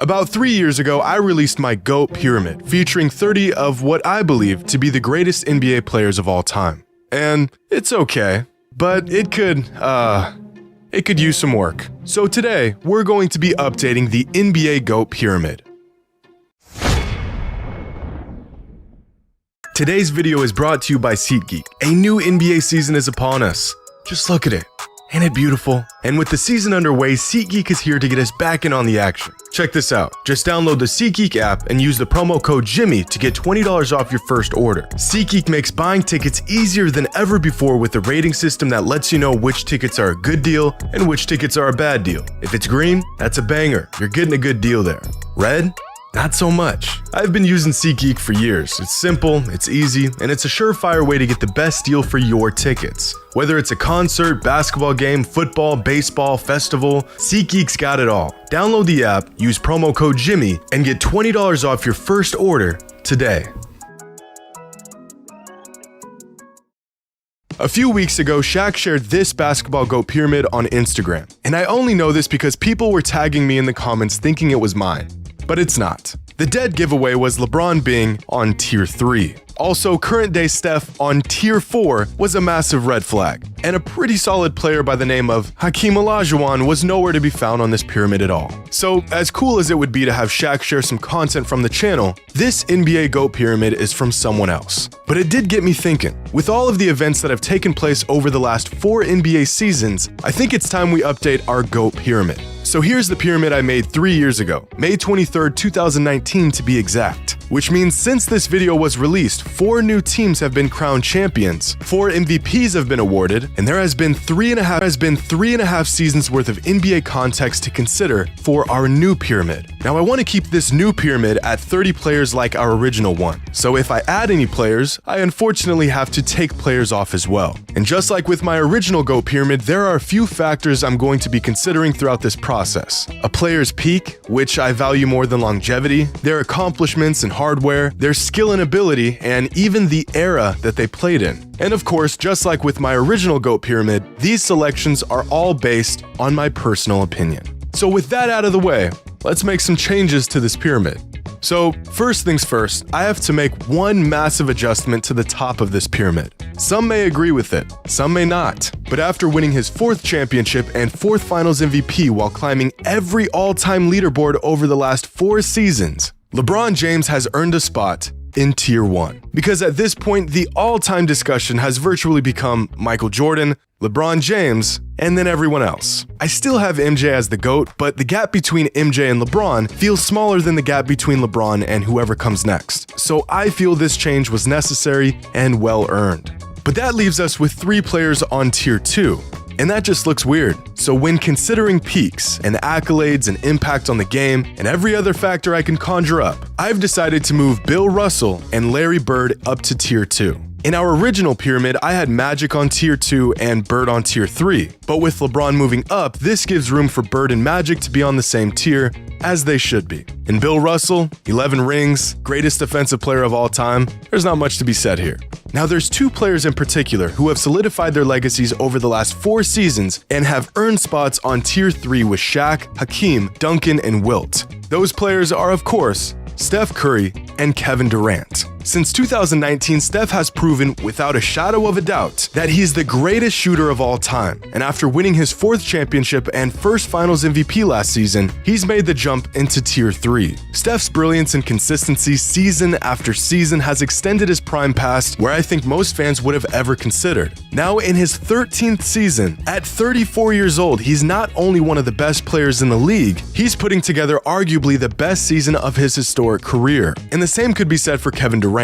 About 3 years ago, I released my GOAT pyramid, featuring 30 of what I believe to be the greatest NBA players of all time. And it's okay, but it could use some work. So today, we're going to be updating the NBA GOAT pyramid. Today's video is brought to you by SeatGeek. A new NBA season is upon us. Just look at it. Ain't it beautiful? And with the season underway, SeatGeek is here to get us back in on the action. Check this out. Just download the SeatGeek app and use the promo code JXMY to get $20 off your first order. SeatGeek makes buying tickets easier than ever before with a rating system that lets you know which tickets are a good deal and which tickets are a bad deal. If it's green, that's a banger. You're getting a good deal there. Red? Not so much. I've been using SeatGeek for years. It's simple, it's easy, and it's a surefire way to get the best deal for your tickets. Whether it's a concert, basketball game, football, baseball, festival, SeatGeek's got it all. Download the app, use promo code JXMY, and get $20 off your first order today. A few weeks ago, Shaq shared this basketball GOAT pyramid on Instagram. And I only know this because people were tagging me in the comments thinking it was mine. But it's not. The dead giveaway was LeBron being on tier 3. Also, current day Steph on tier 4 was a massive red flag, and a pretty solid player by the name of Hakeem Olajuwon was nowhere to be found on this pyramid at all. So, as cool as it would be to have Shaq share some content from the channel, this NBA GOAT pyramid is from someone else. But it did get me thinking. With all of the events that have taken place over the last 4 NBA seasons, I think it's time we update our GOAT pyramid. So here's the pyramid I made 3 years ago, May 23rd, 2019 to be exact. Which means since this video was released, 4 new teams have been crowned champions, 4 MVPs have been awarded, and there has been three and a half seasons worth of NBA context to consider for our new pyramid. Now I want to keep this new pyramid at 30 players like our original one. So if I add any players, I unfortunately have to take players off as well. And just like with my original GOAT pyramid, there are a few factors I'm going to be considering throughout this process. A player's peak, which I value more than longevity, their accomplishments and hardware, their skill and ability, and even the era that they played in. And of course, just like with my original GOAT pyramid, these selections are all based on my personal opinion. So with that out of the way, let's make some changes to this pyramid. So first things first, I have to make one massive adjustment to the top of this pyramid. Some may agree with it, some may not. But after winning his 4th championship and 4th finals MVP while climbing every all-time leaderboard over the last 4 seasons, LeBron James has earned a spot in tier 1. Because at this point, the all-time discussion has virtually become Michael Jordan, LeBron James, and then everyone else. I still have MJ as the GOAT, but the gap between MJ and LeBron feels smaller than the gap between LeBron and whoever comes next. So I feel this change was necessary and well earned. But that leaves us with 3 players on tier 2. And that just looks weird. So when considering peaks and accolades and impact on the game and every other factor I can conjure up, I've decided to move Bill Russell and Larry Bird up to tier 2. In our original pyramid, I had Magic on tier 2 and Bird on tier 3. But with LeBron moving up, this gives room for Bird and Magic to be on the same tier, as they should be. And Bill Russell, 11 rings, greatest defensive player of all time, there's not much to be said here. Now there's 2 players in particular who have solidified their legacies over the last 4 seasons and have earned spots on tier 3 with Shaq, Hakeem, Duncan, and Wilt. Those players are, of course, Steph Curry and Kevin Durant. Since 2019, Steph has proven without a shadow of a doubt that he's the greatest shooter of all time. And after winning his 4th championship and 1st finals MVP last season, he's made the jump into tier 3. Steph's brilliance and consistency season after season has extended his prime past where I think most fans would have ever considered. Now in his 13th season, at 34 years old, he's not only one of the best players in the league, he's putting together arguably the best season of his historic career. And the same could be said for Kevin Durant.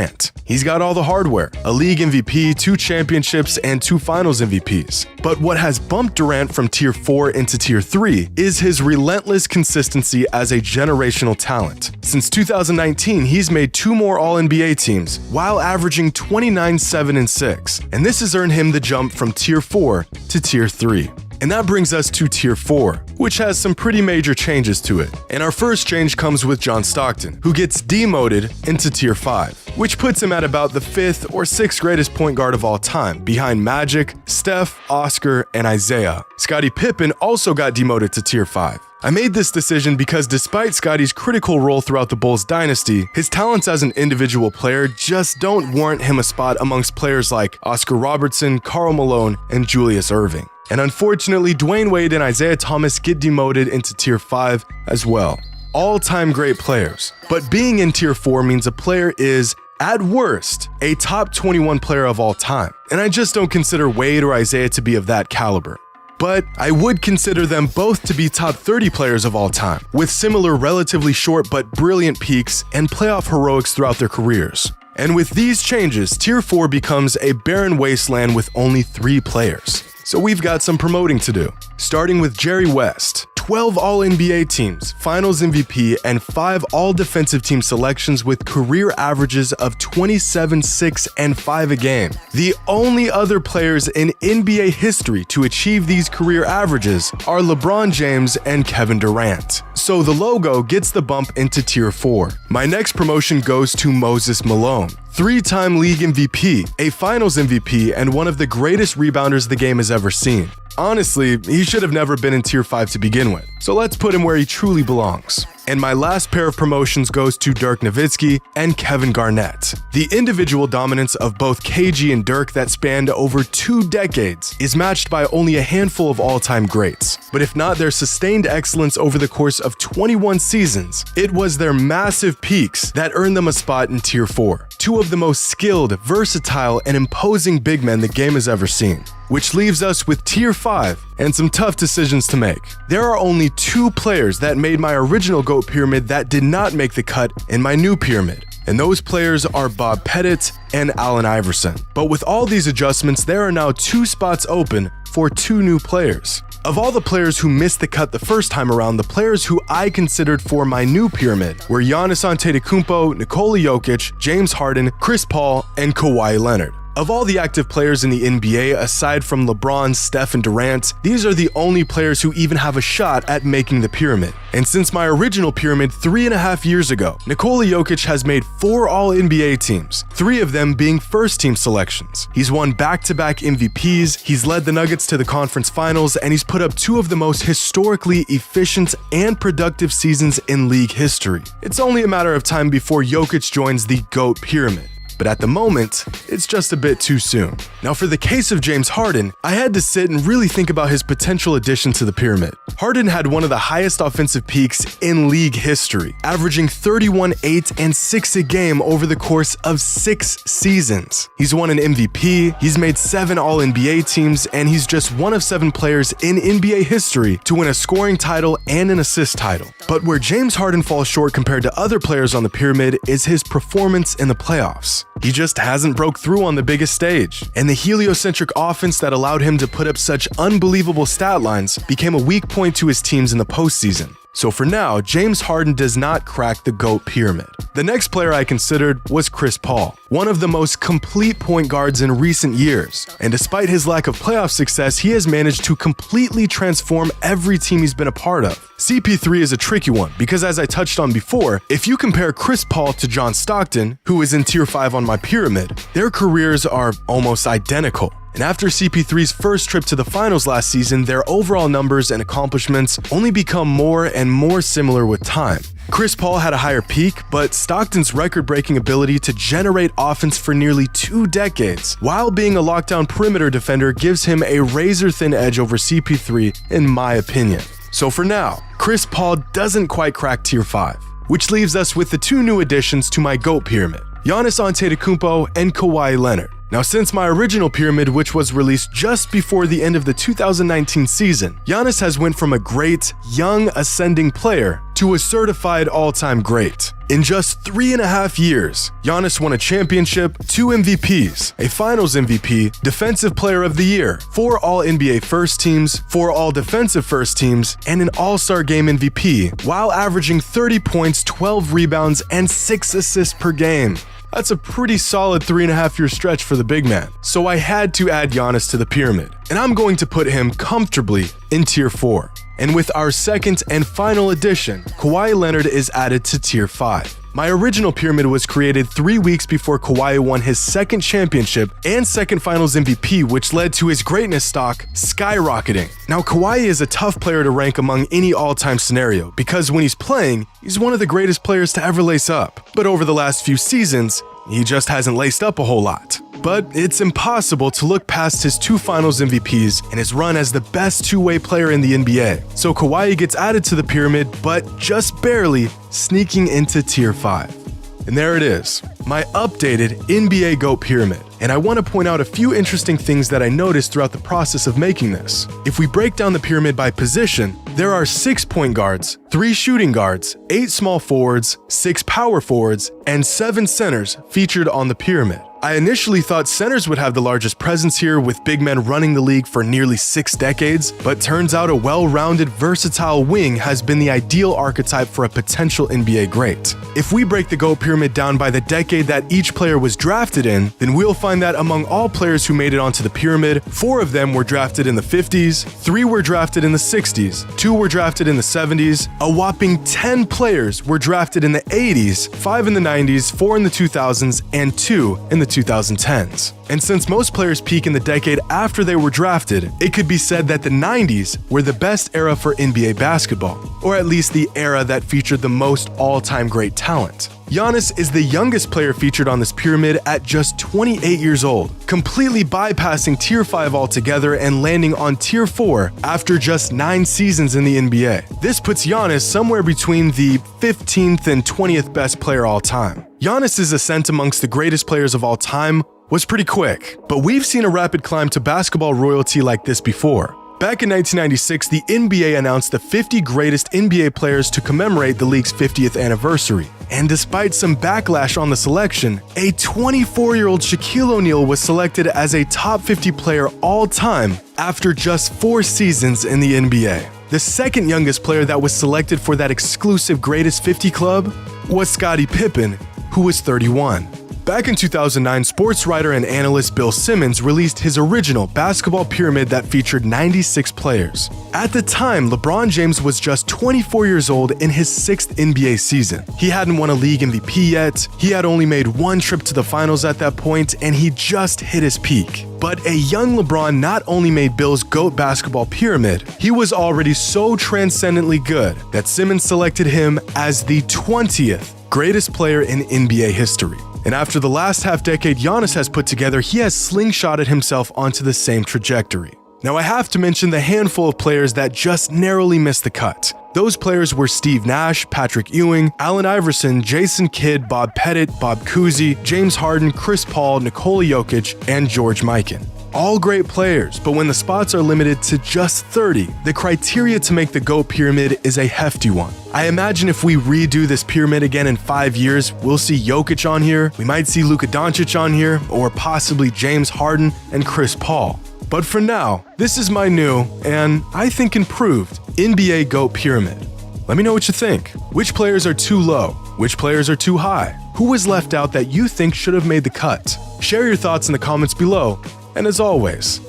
He's got all the hardware, a league MVP, 2 championships, and 2 finals MVPs. But what has bumped Durant from tier 4 into tier 3 is his relentless consistency as a generational talent. Since 2019, he's made 2 more All-NBA teams, while averaging 29, 7, and 6. And this has earned him the jump from tier 4 to tier 3. And that brings us to Tier 4, which has some pretty major changes to it. And our first change comes with John Stockton, who gets demoted into Tier 5, which puts him at about the 5th or 6th greatest point guard of all time, behind Magic, Steph, Oscar, and Isaiah. Scottie Pippen also got demoted to Tier 5. I made this decision because despite Scottie's critical role throughout the Bulls dynasty, his talents as an individual player just don't warrant him a spot amongst players like Oscar Robertson, Karl Malone, and Julius Erving. And unfortunately, Dwayne Wade and Isaiah Thomas get demoted into Tier 5 as well. All-time great players. But being in Tier 4 means a player is, at worst, a top 21 player of all time. And I just don't consider Wade or Isaiah to be of that caliber. But I would consider them both to be top 30 players of all time, with similar relatively short but brilliant peaks and playoff heroics throughout their careers. And with these changes, Tier 4 becomes a barren wasteland with only 3 players. So we've got some promoting to do. Starting with Jerry West, 12 All-NBA teams, Finals MVP, and 5 All-Defensive Team selections with career averages of 27, 6, and 5 a game. The only other players in NBA history to achieve these career averages are LeBron James and Kevin Durant. So the logo gets the bump into Tier 4. My next promotion goes to Moses Malone. 3-time league MVP, a Finals MVP, and one of the greatest rebounders the game has ever seen. Honestly, he should have never been in Tier 5 to begin with, so let's put him where he truly belongs. And my last pair of promotions goes to Dirk Nowitzki and Kevin Garnett. The individual dominance of both KG and Dirk that spanned over 2 decades is matched by only a handful of all-time greats. But if not their sustained excellence over the course of 21 seasons, it was their massive peaks that earned them a spot in Tier 4. 2 of the most skilled, versatile, and imposing big men the game has ever seen. Which leaves us with Tier 5 and some tough decisions to make. There are only 2 players that made my original GOAT pyramid that did not make the cut in my new pyramid. And those players are Bob Pettit and Allen Iverson. But with all these adjustments, there are now 2 spots open for 2 new players. Of all the players who missed the cut the first time around, the players who I considered for my new pyramid were Giannis Antetokounmpo, Nikola Jokic, James Harden, Chris Paul, and Kawhi Leonard. Of all the active players in the NBA, aside from LeBron, Steph, and Durant, these are the only players who even have a shot at making the pyramid. And since my original pyramid 3.5 years ago, Nikola Jokic has made 4 All-NBA teams, 3 of them being first-team selections. He's won back-to-back MVPs, he's led the Nuggets to the conference finals, and he's put up 2 of the most historically efficient and productive seasons in league history. It's only a matter of time before Jokic joins the GOAT pyramid. But at the moment, it's just a bit too soon. Now for the case of James Harden, I had to sit and really think about his potential addition to the pyramid. Harden had one of the highest offensive peaks in league history, averaging 31, 8, and 6 a game over the course of 6 seasons. He's won an MVP, he's made 7 All-NBA teams, and he's just one of 7 players in NBA history to win a scoring title and an assist title. But where James Harden falls short compared to other players on the pyramid is his performance in the playoffs. He just hasn't broke through on the biggest stage, and the heliocentric offense that allowed him to put up such unbelievable stat lines became a weak point to his teams in the postseason. So for now, James Harden does not crack the GOAT pyramid. The next player I considered was Chris Paul, one of the most complete point guards in recent years. And despite his lack of playoff success, he has managed to completely transform every team he's been a part of. CP3 is a tricky one because, as I touched on before, if you compare Chris Paul to John Stockton, who is in Tier 5 on my pyramid, their careers are almost identical. And after CP3's first trip to the finals last season, their overall numbers and accomplishments only become more and more similar with time. Chris Paul had a higher peak, but Stockton's record-breaking ability to generate offense for nearly 2 decades, while being a lockdown perimeter defender, gives him a razor-thin edge over CP3 in my opinion. So for now, Chris Paul doesn't quite crack Tier 5, which leaves us with the 2 new additions to my GOAT pyramid, Giannis Antetokounmpo and Kawhi Leonard. Now, since my original pyramid, which was released just before the end of the 2019 season, Giannis has went from a great, young, ascending player to a certified all-time great. In just 3.5 years, Giannis won a championship, 2 MVPs, a Finals MVP, Defensive Player of the Year, 4 All-NBA First Teams, 4 All-Defensive First Teams, and an All-Star Game MVP, while averaging 30 points, 12 rebounds, and 6 assists per game. That's a pretty solid 3.5-year stretch for the big man. So I had to add Giannis to the pyramid, and I'm going to put him comfortably in tier 4. And with our second and final addition, Kawhi Leonard is added to tier 5. My original pyramid was created 3 weeks before Kawhi won his second championship and second finals MVP, which led to his greatness stock skyrocketing. Now, Kawhi is a tough player to rank among any all-time scenario because when he's playing, he's one of the greatest players to ever lace up. But over the last few seasons, he just hasn't laced up a whole lot. But it's impossible to look past his 2 finals MVPs and his run as the best two-way player in the NBA. So Kawhi gets added to the pyramid, but just barely, sneaking into tier 5. And there it is, my updated NBA GOAT pyramid. And I want to point out a few interesting things that I noticed throughout the process of making this. If we break down the pyramid by position, there are 6 point guards, 3 shooting guards, 8 small forwards, 6 power forwards, and 7 centers featured on the pyramid. I initially thought centers would have the largest presence here, with big men running the league for nearly 6 decades, but turns out a well-rounded, versatile wing has been the ideal archetype for a potential NBA great. If we break the GOAT pyramid down by the decade that each player was drafted in, then we'll find that among all players who made it onto the pyramid, 4 of them were drafted in the 50s, 3 were drafted in the 60s, 2 were drafted in the 70s, a whopping 10 players were drafted in the 80s, 5 in the 90s, 4 in the 2000s, and 2 in the 2010s. And since most players peak in the decade after they were drafted, it could be said that the 90s were the best era for NBA basketball, or at least the era that featured the most all-time great talent. Giannis is the youngest player featured on this pyramid at just 28 years old, completely bypassing tier 5 altogether and landing on tier 4 after just 9 seasons in the NBA. This puts Giannis somewhere between the 15th and 20th best player all time. Giannis's ascent amongst the greatest players of all time was pretty quick, but we've seen a rapid climb to basketball royalty like this before. Back in 1996, the NBA announced the 50 greatest NBA players to commemorate the league's 50th anniversary. And despite some backlash on the selection, a 24-year-old Shaquille O'Neal was selected as a top 50 player all time after just 4 seasons in the NBA. The second youngest player that was selected for that exclusive Greatest 50 club was Scottie Pippen, who was 31. Back in 2009, sports writer and analyst Bill Simmons released his original basketball pyramid that featured 96 players. At the time, LeBron James was just 24 years old in his 6th NBA season. He hadn't won a league MVP yet, he had only made 1 trip to the finals at that point, and he just hit his peak. But a young LeBron not only made Bill's GOAT basketball pyramid, he was already so transcendently good that Simmons selected him as the 20th greatest player in NBA history. And after the last half-decade Giannis has put together, he has slingshotted himself onto the same trajectory. Now I have to mention the handful of players that just narrowly missed the cut. Those players were Steve Nash, Patrick Ewing, Allen Iverson, Jason Kidd, Bob Pettit, Bob Cousy, James Harden, Chris Paul, Nikola Jokic, and George Mikan. All great players, but when the spots are limited to just 30, the criteria to make the GOAT pyramid is a hefty one. I imagine if we redo this pyramid again in 5 years, we'll see Jokic on here, we might see Luka Doncic on here, or possibly James Harden and Chris Paul. But for now, this is my new, and I think improved, NBA GOAT pyramid. Let me know what you think. Which players are too low? Which players are too high? Who was left out that you think should have made the cut? Share your thoughts in the comments below. And as always,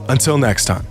until next time.